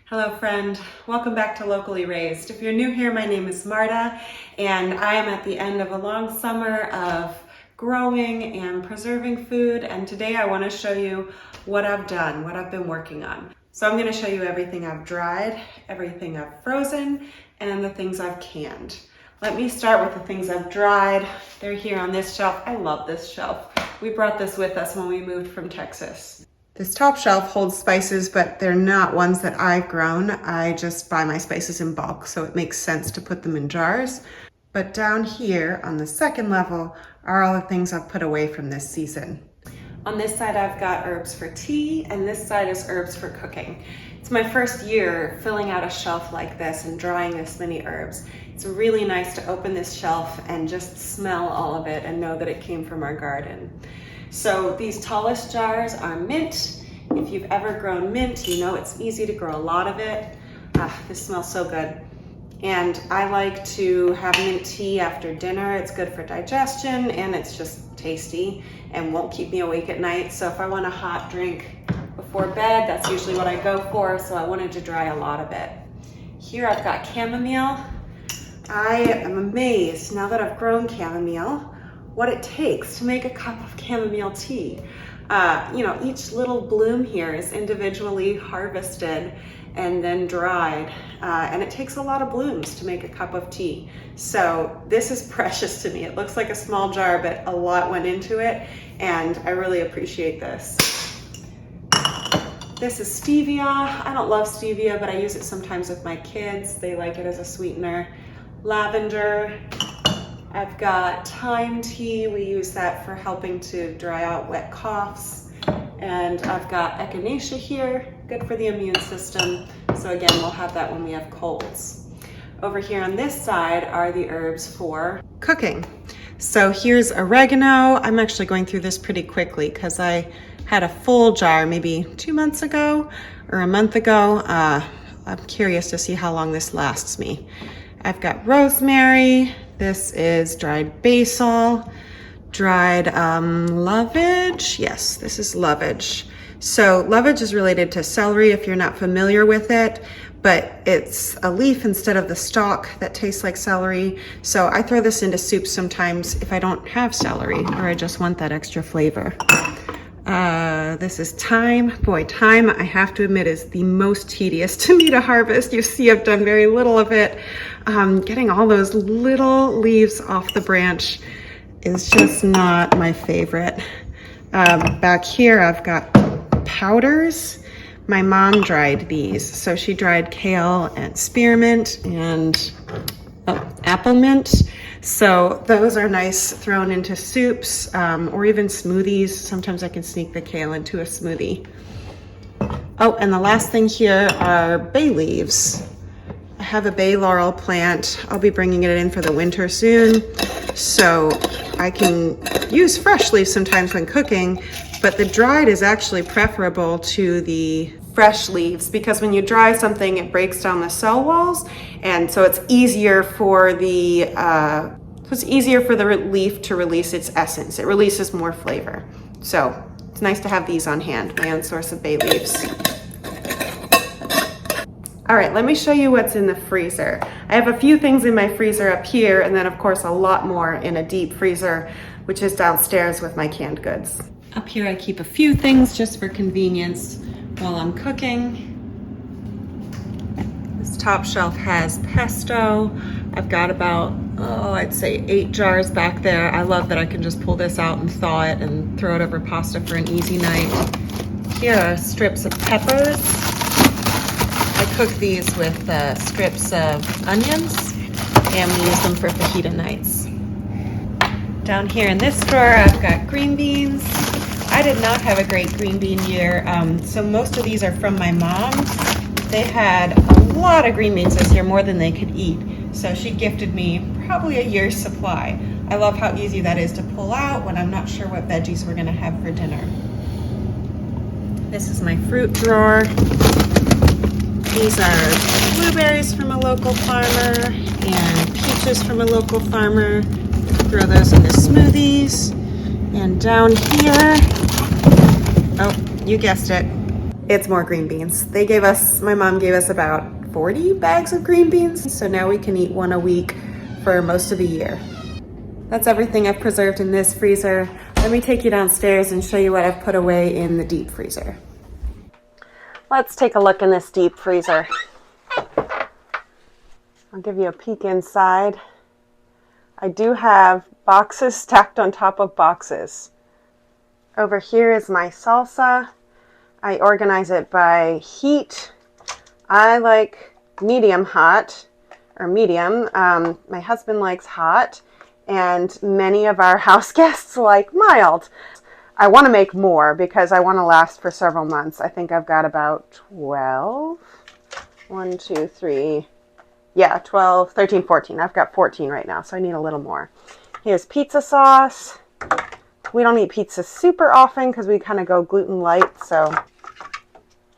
Hello friend, welcome back to Locally Raised. If you're new here, my name is Marta and I am at the end of a long summer of growing and preserving food, and today I want to show you what I've done, what I've been working on. So I'm going to show you everything I've dried, everything I've frozen, and the things I've canned. Let me start with the things I've dried. They're here on this shelf. I love this shelf. We brought this with us when we moved from Texas. This top shelf holds spices, but they're not ones that I've grown. I just buy my spices in bulk, so it makes sense to put them in jars. But down here on the second level are all the things I've put away from this season. On this side, I've got herbs for tea, and this side is herbs for cooking. It's my first year filling out a shelf like this and drying this many herbs. It's really nice to open this shelf and just smell all of it and know that it came from our garden. So these tallest jars are mint. If you've ever grown mint, you know it's easy to grow a lot of it. This smells so good. And I like to have mint tea after dinner. It's good for digestion and it's just tasty and won't keep me awake at night. So if I want a hot drink before bed, that's usually what I go for. So I wanted to dry a lot of it. Here I've got chamomile. I am amazed now that I've grown chamomile what it takes to make a cup of chamomile tea. Each little bloom here is individually harvested and then dried, and it takes a lot of blooms to make a cup of tea. So this is precious to me. It looks like a small jar, but a lot went into it, and I really appreciate this. This is stevia. I don't love stevia, but I use it sometimes with my kids. They like it as a sweetener. Lavender. I've got thyme tea. We use that for helping to dry out wet coughs. And I've got echinacea here, good for the immune system. So again, we'll have that when we have colds. Over here on this side are the herbs for cooking. So here's oregano. I'm actually going through this pretty quickly because I had a full jar maybe 2 months ago or a month ago. I'm curious to see how long this lasts me. I've got rosemary. This is dried basil, dried lovage. Yes, this is lovage. So lovage is related to celery if you're not familiar with it, but it's a leaf instead of the stalk that tastes like celery. So I throw this into soup sometimes if I don't have celery or I just want that extra flavor. This is thyme. Boy, thyme, I have to admit, is the most tedious to me to harvest. You see, I've done very little of it. Getting all those little leaves off the branch is just not my favorite. Back here, I've got powders. My mom dried these. So she dried kale and spearmint and apple mint. So those are nice thrown into soups or even smoothies. Sometimes I can sneak the kale into a smoothie. Oh, and the last thing here are bay leaves. I have a bay laurel plant. I'll be bringing it in for the winter soon. So I can use fresh leaves sometimes when cooking, but the dried is actually preferable to the fresh leaves because when you dry something, it breaks down the cell walls, and so it's easier for the leaf to release its essence. It releases more flavor. So it's nice to have these on hand, my own source of bay leaves. All right, let me show you what's in the freezer. I have a few things in my freezer up here, and then of course a lot more in a deep freezer, which is downstairs with my canned goods. Up here I keep a few things just for convenience while I'm cooking. This top shelf has pesto. I've got about, I'd say 8 jars back there. I love that I can just pull this out and thaw it and throw it over pasta for an easy night. Here are strips of peppers. I cook these with strips of onions, and we use them for fajita nights. Down here in this drawer, I've got green beans. I did not have a great green bean year, so most of these are from my mom. They had a lot of green beans this year, more than they could eat. So she gifted me probably a year's supply. I love how easy that is to pull out when I'm not sure what veggies we're gonna have for dinner. This is my fruit drawer. These are blueberries from a local farmer and peaches from a local farmer. Throw those in the smoothies. And down here, oh, you guessed it, It's more green beans. My mom gave us about 40 bags of green beans, so now we can eat one a week for most of the year. That's everything I've preserved in this freezer. Let me take you downstairs and show you what I've put away in the deep freezer. Let's take a look in this deep freezer. I'll give you a peek inside. I do have boxes stacked on top of boxes. Over here is my salsa. I organize it by heat. I like medium hot, or medium. My husband likes hot, and many of our house guests like mild. I want to make more because I want to last for several months. I think I've got about 12. 1, 2, 3. Yeah, 12, 13, 14. I've got 14 right now, so I need a little more. Here's pizza sauce. We don't eat pizza super often because we kind of go gluten light, so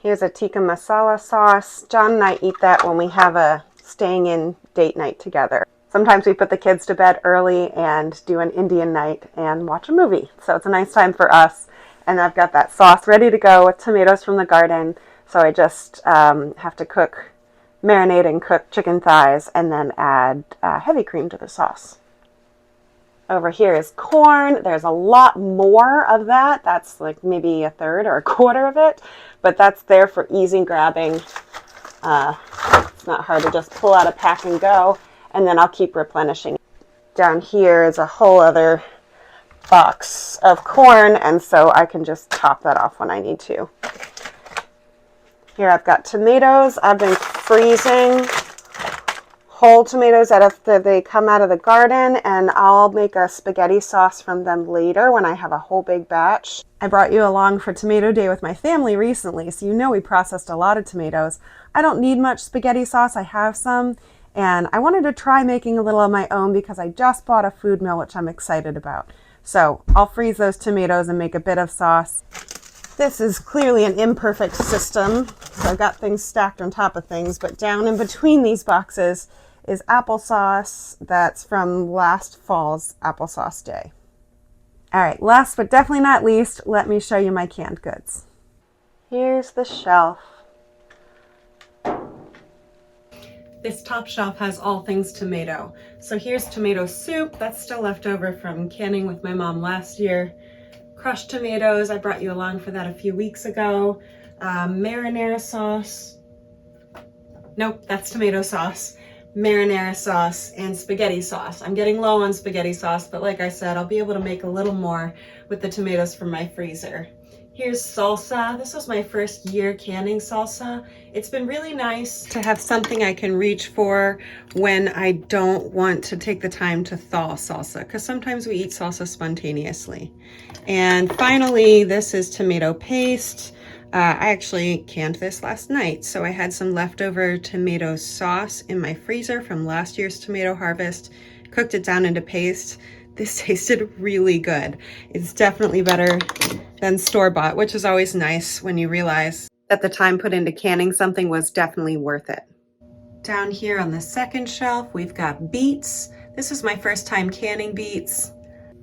here's a tikka masala sauce. John and I eat that when we have a staying in date night together. Sometimes we put the kids to bed early and do an Indian night and watch a movie. So it's a nice time for us. And I've got that sauce ready to go with tomatoes from the garden. So I just have to marinate and cook chicken thighs and then add heavy cream to the sauce. Over here is corn. There's a lot more of that. That's like maybe a third or a quarter of it, but that's there for easy grabbing. It's not hard to just pull out a pack and go, and then I'll keep replenishing. Down here is a whole other box of corn, and so I can just top that off when I need to. Here I've got tomatoes. I've been freezing whole tomatoes after they come out of the garden, and I'll make a spaghetti sauce from them later when I have a whole big batch. I brought you along for Tomato Day with my family recently, so you know we processed a lot of tomatoes. I don't need much spaghetti sauce. I have some, and I wanted to try making a little of my own because I just bought a food mill, which I'm excited about. So I'll freeze those tomatoes and make a bit of sauce. This is clearly an imperfect system, so I've got things stacked on top of things, but down in between these boxes is applesauce that's from last fall's applesauce day. All right, last but definitely not least, let me show you my canned goods. Here's the shelf. This top shelf has all things tomato. So here's tomato soup, that's still left over from canning with my mom last year. Crushed tomatoes, I brought you along for that a few weeks ago. Marinara sauce. Nope, that's tomato sauce. Marinara sauce and spaghetti sauce. I'm getting low on spaghetti sauce, but like I said, I'll be able to make a little more with the tomatoes from my freezer. Here's salsa. This was my first year canning salsa. It's been really nice to have something I can reach for when I don't want to take the time to thaw salsa, because sometimes we eat salsa spontaneously. And finally, this is tomato paste. I actually canned this last night, so I had some leftover tomato sauce in my freezer from last year's tomato harvest, cooked it down into paste. This tasted really good. It's definitely better than store-bought, which is always nice when you realize that the time put into canning something was definitely worth it. Down here on the second shelf, we've got beets. This is my first time canning beets.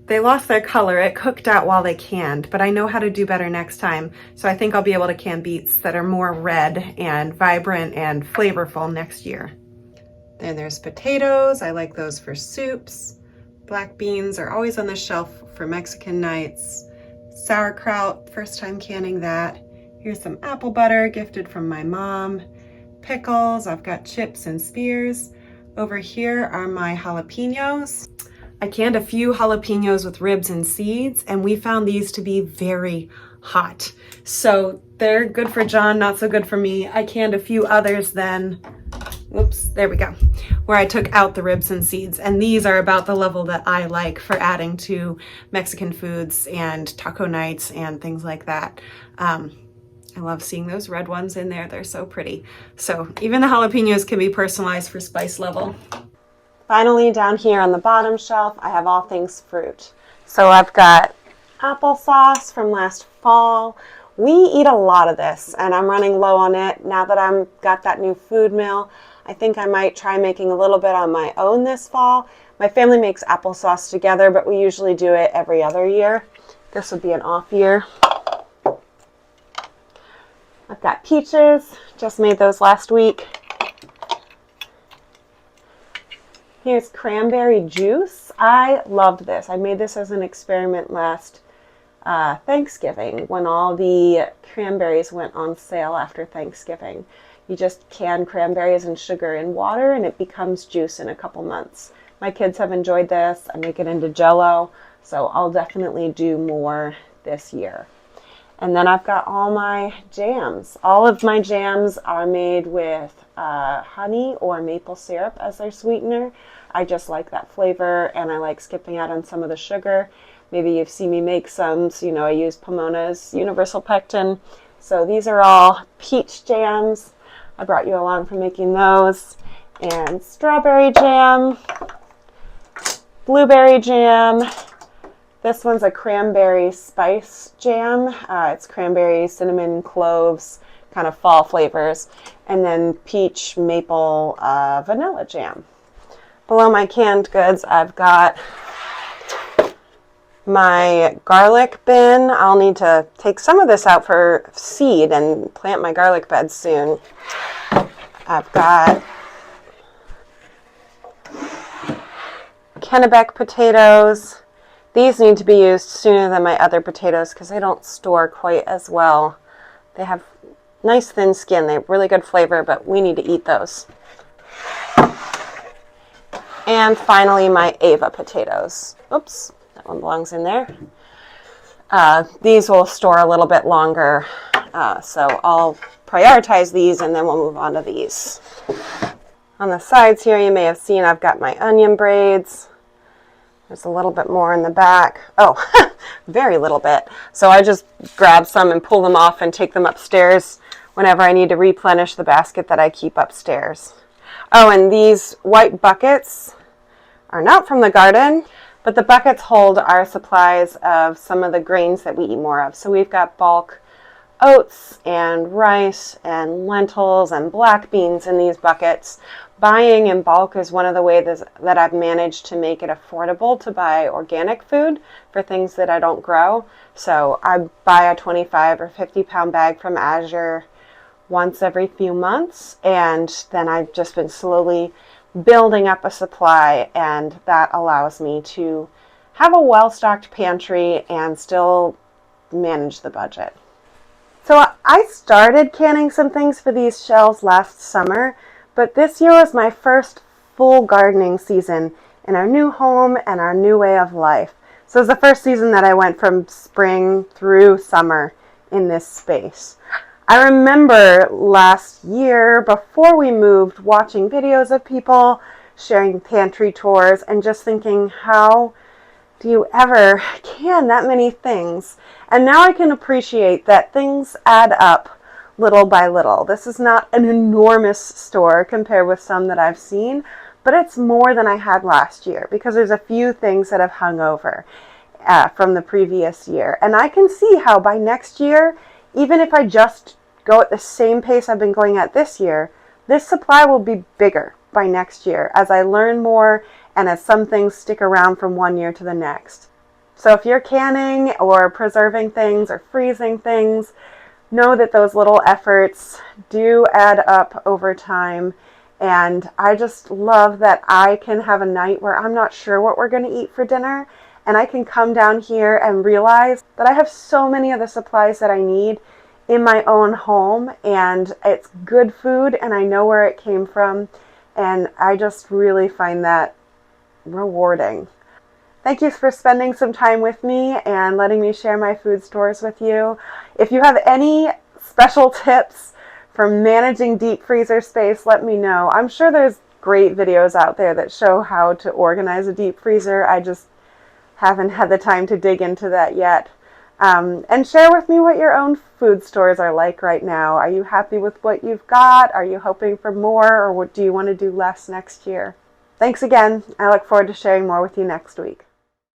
They lost their color. It cooked out while they canned, but I know how to do better next time. So I think I'll be able to can beets that are more red and vibrant and flavorful next year. Then there's potatoes. I like those for soups. Black beans are always on the shelf for Mexican nights. Sauerkraut, first time canning that. Here's some apple butter gifted from my mom. Pickles, I've got chips and spears. Over here are my jalapenos. I canned a few jalapenos with ribs and seeds, and we found these to be very hot. So they're good for John, not so good for me. I canned a few others then, oops, there we go, where I took out the ribs and seeds. And these are about the level that I like for adding to Mexican foods and taco nights and things like that. I love seeing those red ones in there. They're so pretty. So even the jalapenos can be personalized for spice level. Finally, down here on the bottom shelf, I have all things fruit. So I've got applesauce from last fall. We eat a lot of this, and I'm running low on it. Now that I've got that new food mill, I think I might try making a little bit on my own this fall. My family makes applesauce together, but we usually do it every other year. This would be an off year. I've got peaches, just made those last week. Here's cranberry juice. I loved this. I made this as an experiment last Thanksgiving when all the cranberries went on sale after Thanksgiving. You just can cranberries and sugar in water and it becomes juice in a couple months. My kids have enjoyed this. I make it into Jell-O, so I'll definitely do more this year. And then I've got all my jams. All of my jams are made with honey or maple syrup as their sweetener. I just like that flavor and I like skipping out on some of the sugar. Maybe you've seen me make some, so you know I use Pomona's Universal Pectin. So these are all peach jams. I brought you along for making those. And strawberry jam, blueberry jam. This one's a cranberry spice jam. It's cranberry, cinnamon, cloves, kind of fall flavors. And then peach, maple, vanilla jam. Below my canned goods, I've got my garlic bin. I'll need to take some of this out for seed and plant my garlic bed soon. I've got Kennebec potatoes. These need to be used sooner than my other potatoes because they don't store quite as well. They have nice thin skin. They have really good flavor, but we need to eat those. And finally, my Ava potatoes. Oops, that one belongs in there. These will store a little bit longer, so I'll prioritize these and then we'll move on to these. On the sides here, you may have seen I've got my onion braids. There's a little bit more in the back. Oh, very little bit. So I just grab some and pull them off and take them upstairs whenever I need to replenish the basket that I keep upstairs. Oh, and these white buckets are not from the garden, but the buckets hold our supplies of some of the grains that we eat more of. So we've got bulk oats and rice and lentils and black beans in these buckets. Buying in bulk is one of the ways that I've managed to make it affordable to buy organic food for things that I don't grow. So I buy a 25 or 50 pound bag from Azure once every few months, and then I've just been slowly building up a supply, and that allows me to have a well-stocked pantry and still manage the budget. So I started canning some things for these shelves last summer, but this year was my first full gardening season in our new home and our new way of life. So it was the first season that I went from spring through summer in this space. I remember last year, before we moved, watching videos of people sharing pantry tours and just thinking, how do you ever can that many things? And now I can appreciate that things add up little by little. This is not an enormous store compared with some that I've seen, but it's more than I had last year because there's a few things that have hung over from the previous year. And I can see how by next year, even if I just go at the same pace I've been going at this year, this supply will be bigger by next year as I learn more and as some things stick around from one year to the next. So if you're canning or preserving things or freezing things, know that those little efforts do add up over time. And I just love that I can have a night where I'm not sure what we're going to eat for dinner, and I can come down here and realize that I have so many of the supplies that I need in my own home, and it's good food and I know where it came from, and I just really find that rewarding. Thank you for spending some time with me and letting me share my food stores with you. If you have any special tips for managing deep freezer space, let me know. I'm sure there's great videos out there that show how to organize a deep freezer. I just haven't had the time to dig into that yet. And share with me what your own food stores are like right now. Are you happy with what you've got? Are you hoping for more, or do you want to do less next year? Thanks again. I look forward to sharing more with you next week.